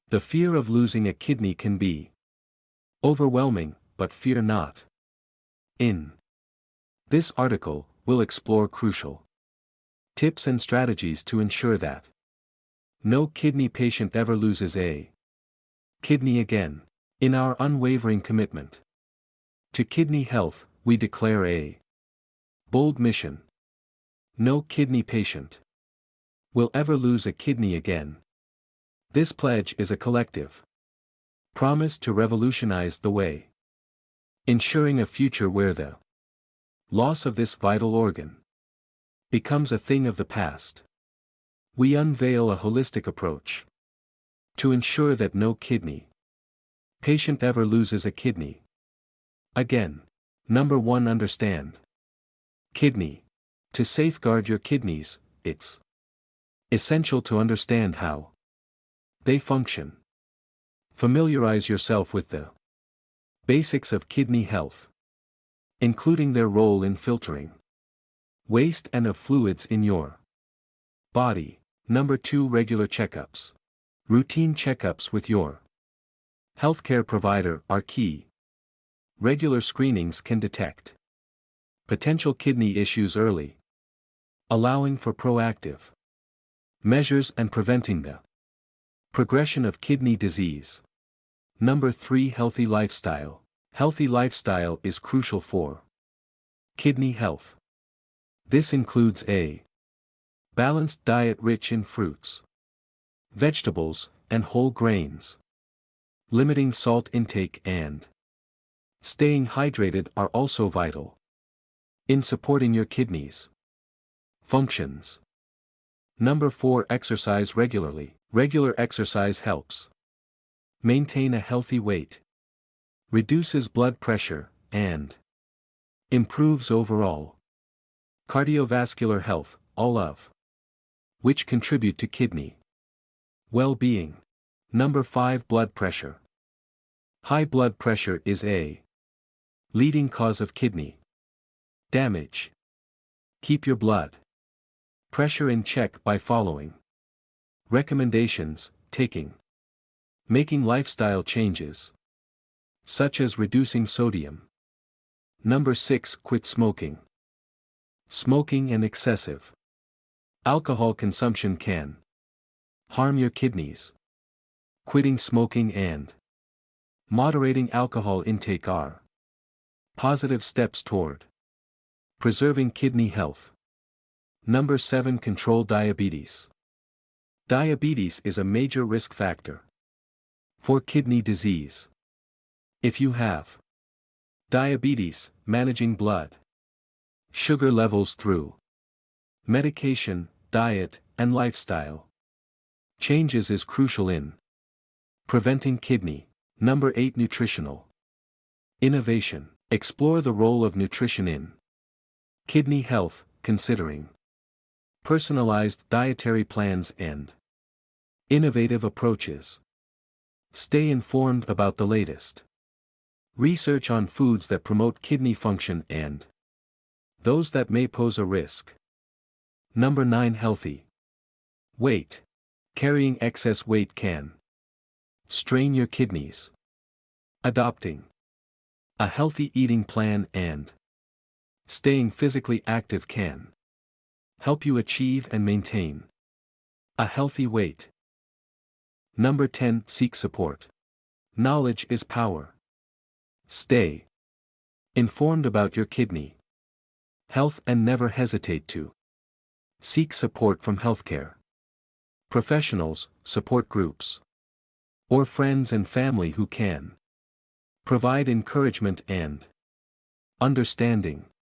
The fear of losing a kidney can be overwhelming, but fear not. In this article, we'll explore crucial tips and strategies to ensure that no kidney patient ever loses a kidney again. In our unwavering commitment to kidney health, we declare a bold mission. No kidney patient will ever lose a kidney again. This pledge is a collective promise to revolutionize the way, ensuring a future where the loss of this vital organ becomes a thing of the past. We unveil a holistic approach to ensure that no kidney patient ever loses a kidney again. Number 1. Understand kidney. To safeguard your kidneys, it's essential to understand how they function. Familiarize yourself with the basics of kidney health, including their role in filtering waste and of fluids in your body. Number 2. Regular checkups. Routine checkups with your healthcare provider are key. Regular screenings can detect potential kidney issues early, allowing for proactive measures and preventing the progression of kidney disease. Number 3. Healthy lifestyle. Healthy lifestyle is crucial for kidney health. This includes a balanced diet rich in fruits, vegetables, and whole grains. Limiting salt intake and staying hydrated are also vital in supporting your kidneys' functions. Number 4. Exercise regularly. Regular exercise helps maintain a healthy weight, reduces blood pressure, and improves overall cardiovascular health, all of which contribute to kidney well-being. Number 5. Blood pressure. High blood pressure is a leading cause of kidney damage. Keep your blood pressure in check by following recommendations, making lifestyle changes, such as reducing sodium. Number 6. Quit smoking. Smoking and excessive alcohol consumption can harm your kidneys. Quitting smoking and moderating alcohol intake are positive steps toward preserving kidney health. Number 7. Control diabetes. Diabetes is a major risk factor for kidney disease. If you have diabetes, managing blood sugar levels through medication, diet, and lifestyle changes is crucial in preventing kidney. Number 8. Nutritional innovation. Explore the role of nutrition in kidney health, considering personalized dietary plans and innovative approaches. Stay informed about the latest research on foods that promote kidney function and those that may pose a risk. Number 9. Healthy weight. Carrying excess weight can strain your kidneys. Adopting a healthy eating plan and staying physically active can help you achieve and maintain a healthy weight. Number 10. Seek support. Knowledge is power. Stay informed about your kidney health and never hesitate to seek support from healthcare professionals, support groups, or friends and family who can provide encouragement and understanding.